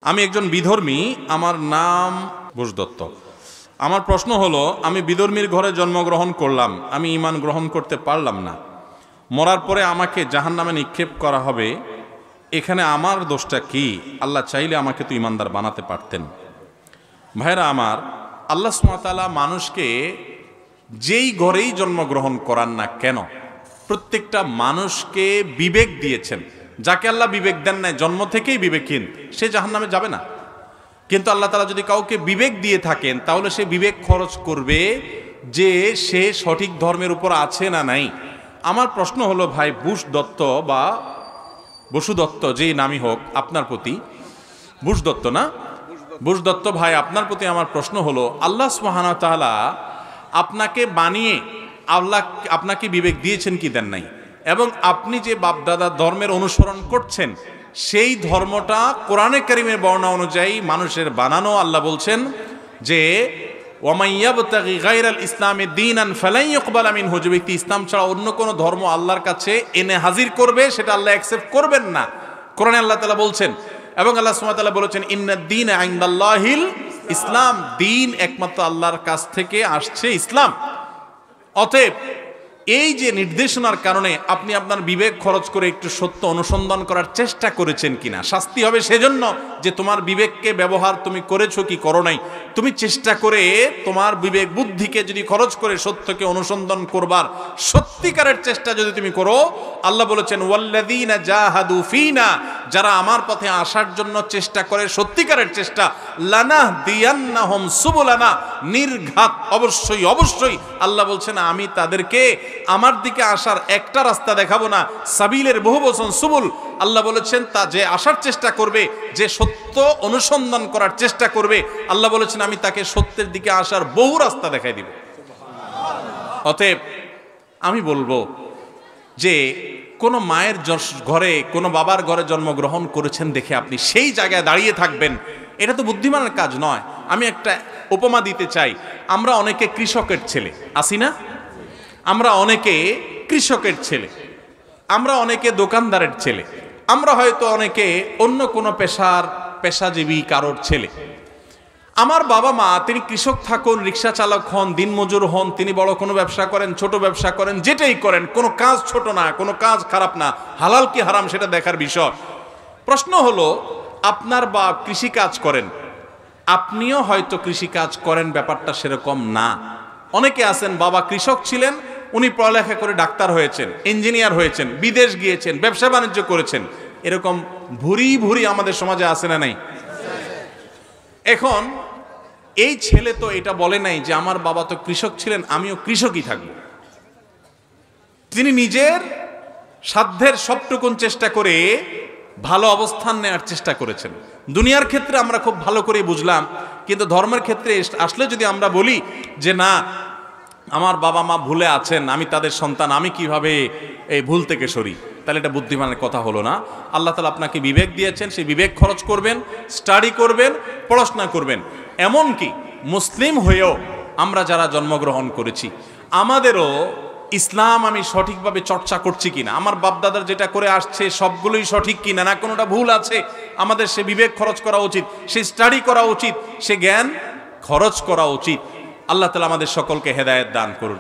আমি একজন বিধর্মী, আমার নাম বোস দত্ত। আমার প্রশ্ন হলো, আমি বিধর্মীর ঘরে জন্মগ্রহণ করলাম, আমি ঈমান গ্রহণ করতে পারলাম না, মরার পরে আমাকে জাহান্নামে নিক্ষেপ করা হবে, এখানে আমার দোষটা কি? আল্লাহ চাইলে আমাকে তো ঈমানদার বানাতে পারতেন। ভাইরা আমার, আল্লাহ সুবহানাহু ওয়া তাআলা মানুষকে যেই ঘরেই জন্মগ্রহণ করান না কেন, প্রত্যেকটা মানুষকে বিবেক দিয়েছেন। যাকে আল্লাহ বিবেক দেন নাই, জন্ম থেকেই বিবেকহীন, সে জাহান্নামে যাবে না। কিন্তু আল্লাহ তাআলা যদি কাউকে বিবেক দিয়ে থাকেন, তাহলে সে বিবেক খরচ করবে যে সে সঠিক ধর্মের উপর আছে না নাই। আমার প্রশ্ন হলো ভাই বুশ দত্ত বা বসু দত্ত, যেই নামই হোক আপনার প্রতি, বুশ দত্ত না, বুশ দত্ত ভাই, আপনার প্রতি আমার প্রশ্ন হলো, আল্লাহ সুবহানাহু ওয়া তাআলা আপনাকে বানিয়ে আল্লাহ আপনাকে বিবেক দিয়েছেন কি দেন নাই? এবং আপনি যে বাপদাদা ধর্মের অনুসরণ করছেন, সেই ধর্মটা কোরআনে কারীমের বর্ণনা অনুযায়ী মানুষের বানানো। আল্লাহ বলছেন যে ওয়ামান ইয়াবতাগি গায়রাল ইসলামি দীনান ফালান ইউকবালা মিনহু, যে ব্যক্তি ইসলাম ছাড়া অন্য কোনো ধর্ম আল্লাহর কাছে এনে হাজির করবে, সেটা আল্লাহ অ্যাকসেপ্ট করবেন না। কোরআনে আল্লাহ তাআলা বলছেন, এবং আল্লাহ সুবহানাহু ওয়া তাআলা বলেছেন ইন্নাদ দীনা ইনদাল্লাহিল ইসলাম, দিন একমাত্র আল্লাহর কাছ থেকে আসছে ইসলাম। অতএব এই যে নির্দেশনার কারণে আপনি আপনার বিবেক খরচ করে একটু সত্য অনুসন্ধান করার চেষ্টা করেছেন কিনা, শাস্তি হবে সেজন্য যে তোমার বিবেককে ব্যবহার তুমি করেছো কি করো নাই। তুমি চেষ্টা করে তোমার বিবেক বুদ্ধিকে যদি খরচ করে সত্যকে অনুসন্ধান করবার সত্যিকারের চেষ্টা যদি তুমি করো, আল্লাহ বলেছেন ওয়াল্লাযীনা জাহাদু ফীনা, যারা আমার পথে আসার জন্য চেষ্টা করে সত্যিকারের চেষ্টা, লানাহদিয়ান্নাহুম সুবুলানা, নির্ঘাত অবশ্যই অবশ্যই আল্লাহ বলছেন আমি তাদেরকে আমার দিকে আসার একটা রাস্তা দেখাবো না, সাবিলের বহু বচন সুবুল। আল্লাহ বলেছেন তা যে আসার চেষ্টা করবে, যে সত্য অনুসন্ধান করার চেষ্টা করবে, আল্লাহ বলেছেন আমি তাকে সত্যের দিকে আসার বহু রাস্তা দেখাই দিব। অতএব আমি বলবো যে কোনো মায়ের ঘরে, কোনো বাবার ঘরে জন্মগ্রহণ করেছেন দেখে আপনি সেই জায়গায় দাঁড়িয়ে থাকবেন, এটা তো বুদ্ধিমানের কাজ নয়। আমি একটা উপমা দিতে চাই। আমরা অনেকে কৃষকের ছেলে, আসি না? আমরা অনেকে কৃষকের ছেলে, আমরা অনেকে দোকানদারের ছেলে, আমরা হয়তো অনেকে অন্য কোনো পেশাজীবী কারোর ছেলে। আমার বাবা মা, তিনি কৃষক থাকুন, রিক্সা চালক হন, দিনমজুর হন, তিনি বড় কোনো ব্যবসা করেন, ছোট ব্যবসা করেন, যেটাই করেন, কোনো কাজ ছোট না, কোনো কাজ খারাপ না, হালাল কি হারাম সেটা দেখার বিষয়। প্রশ্ন হলো, আপনার বাপ কৃষি কাজ করেন, আপনিও হয়তো কৃষি কাজ করেন, ব্যাপারটা সেরকম না। অনেকে আছেন বাবা কৃষক ছিলেন, উনি পড়ালেখা করে ডাক্তার হয়েছেন, ইঞ্জিনিয়ার হয়েছেন, বিদেশ গিয়েছেন, ব্যবসা বাণিজ্য করেছেন, এরকম ভুরি ভুরি আমাদের সমাজে আছে না নাই? এখন এই ছেলে তো এটা বলে নাই যে আমার বাবা তো কৃষক ছিলেন, আমিও কৃষকই থাকব। তিনি নিজের সাধ্যের সবটুকুন চেষ্টা করে ভালো অবস্থান নেওয়ার চেষ্টা করেছেন। দুনিয়ার ক্ষেত্রে আমরা খুব ভালো করে বুঝলাম, কিন্তু ধর্মের ক্ষেত্রে আসলে যদি আমরা বলি যে না, আমার বাবা মা ভুলে আছেন, আমি তাদের সন্তান, আমি কিভাবে এই ভুল থেকে সরি, তাহলে এটা বুদ্ধিমানের কথা হলো না। আল্লাহ তাআলা আপনাকে বিবেক দিয়েছেন, সেই বিবেক খরচ করবেন, স্টাডি করবেন, পড়াশোনা করবেন। এমনকি মুসলিম হয়েও আমরা যারা জন্মগ্রহণ করেছি, আমাদেরও ইসলাম আমি সঠিকভাবে চর্চা করছি কিনা, আমার বাপদাদার যেটা করে আসছে সবগুলোই সঠিক কিনা, না কোনোটা ভুল আছে, আমাদের সে বিবেক খরচ করা উচিত, সে স্টাডি করা উচিত, সে জ্ঞান খরচ করা উচিত। আল্লাহ তাআলা আমাদের সকলকে হেদায়েত দান করুন।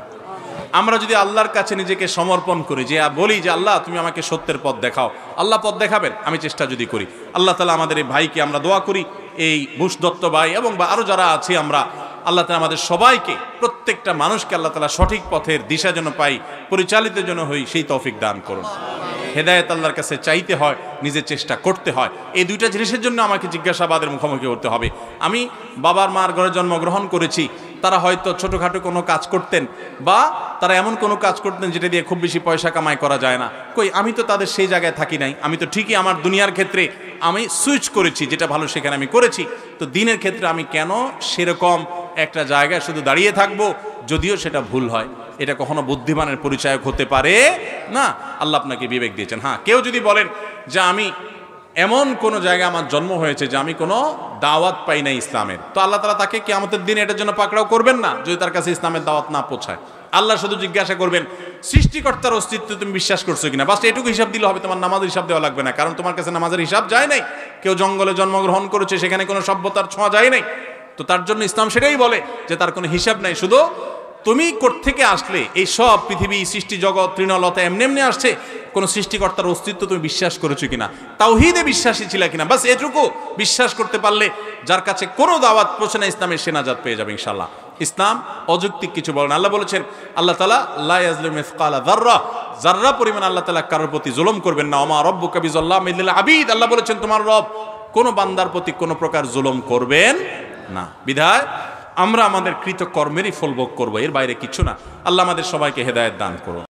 আমরা যদি আল্লাহর কাছে নিজেকে সমর্পণ করি, যে বলি যে আল্লাহ তুমি আমাকে সত্যের পথ দেখাও, আল্লাহ পথ দেখাবেন, আমি চেষ্টা যদি করি। আল্লাহ তাআলা আমাদের এই ভাইকে, আমরা দোয়া করি, এই বুশ দত্ত ভাই এবং আরও যারা আছি আমরা, আল্লাহ তাআলা আমাদের সবাইকে, প্রত্যেকটা মানুষকে আল্লাহ তাআলা সঠিক পথের দিশা যেন পাই, পরিচালিত যেন হই, সেই তৌফিক দান করুন। হেদায়েত আল্লাহর কাছে চাইতে হয়, নিজের চেষ্টা করতে হয়। এই দুইটা জিনিসের জন্য আমাকে জিজ্ঞাসাবাদের মুখোমুখি হতে হবে। আমি বাবার মার ঘরে জন্মগ্রহণ করেছি, তারা হয়তো ছোটোখাটো কোনো কাজ করতেন, বা তারা এমন কোনো কাজ করতেন যেটা দিয়ে খুব বেশি পয়সা কামাই করা যায় না। কই, আমি তো তাদের সেই জায়গায় থাকি নাই, আমি তো ঠিকই আমার দুনিয়ার ক্ষেত্রে আমি সুইচ করেছি, যেটা ভালো সেখানে আমি করেছি। তো দিনের ক্ষেত্রে আমি কেন সেরকম একটা জায়গায় শুধু দাঁড়িয়ে থাকবো, যদিও সেটা ভুল হয়? এটা কখনো বুদ্ধিমানের পরিচায়ক হতে পারে না। আল্লাহ আপনাকে বিবেক দিয়েছেন। হ্যাঁ, কেউ যদি বলেন যে আমি এমন কোনো জায়গায় আমার জন্ম হয়েছে যে আমি কোনো দাওয়াত পাই না ইসলামের, তো আল্লাহ তাআলা তাকে কিয়ামতের দিনে এটার জন্য পাকড়াও করবেন না, যদি তার কাছে ইসলামের দাওয়াত না পৌঁছায়। আল্লাহ শুধু জিজ্ঞাসা করবেন সৃষ্টিকর্তার অস্তিত্ব তুমি বিশ্বাস করছো কিনা, বাস এটুকু হিসাব দিলে হবে, তোমার নামাজের হিসাব দেওয়া লাগবে না, কারণ তোমার কাছে নামাজের হিসাব যায় নাই। কেউ জঙ্গলে জন্মগ্রহণ করেছে, সেখানে কোনো সভ্যতার ছোঁয়া যায় নাই, তো তার জন্য ইসলাম সেটাই বলে যে তার কোনো হিসাব নাই। শুধু তুমি কোত্থেকে আসলে, এই সব পৃথিবী সৃষ্টি জগৎ তৃণলতা এমনি এমনি আসছে, কোন সৃষ্টিকর্তার অস্তিত্ব তুমি বিশ্বাস করেছো কিনা, তাওহীদে বিশ্বাসী ছিল কিনা, বাস এটুকু বিশ্বাস করতে পারলে যার কাছে কোনো দাওয়াত পৌঁছে না ইসলামের সে নাজাত পেয়ে যাবে ইনশাআল্লাহ। ইসলাম অযৌক্তিক কিছু বলেন। আল্লাহ বলেছেন, আল্লাহ তাআলা লা ইয়াজলিমু মিসকালা যাররা, যাররা পরিমাণ আল্লাহ তাআলা কারোর প্রতি জুলুম করবেন না। ওমা রাব্বুকা বিযাল্লামিল লিল আবিদ, আল্লাহ বলেছেন তোমার রব কোন বান্দার প্রতি কোনো প্রকার জুলুম করবেন না। বিধায় আমরা আমাদের কৃত কর্মেরই ফল ভোগ করবো, এর বাইরে কিছু না। আল্লাহ আমাদের সবাইকে হেদায়েত দান করুন।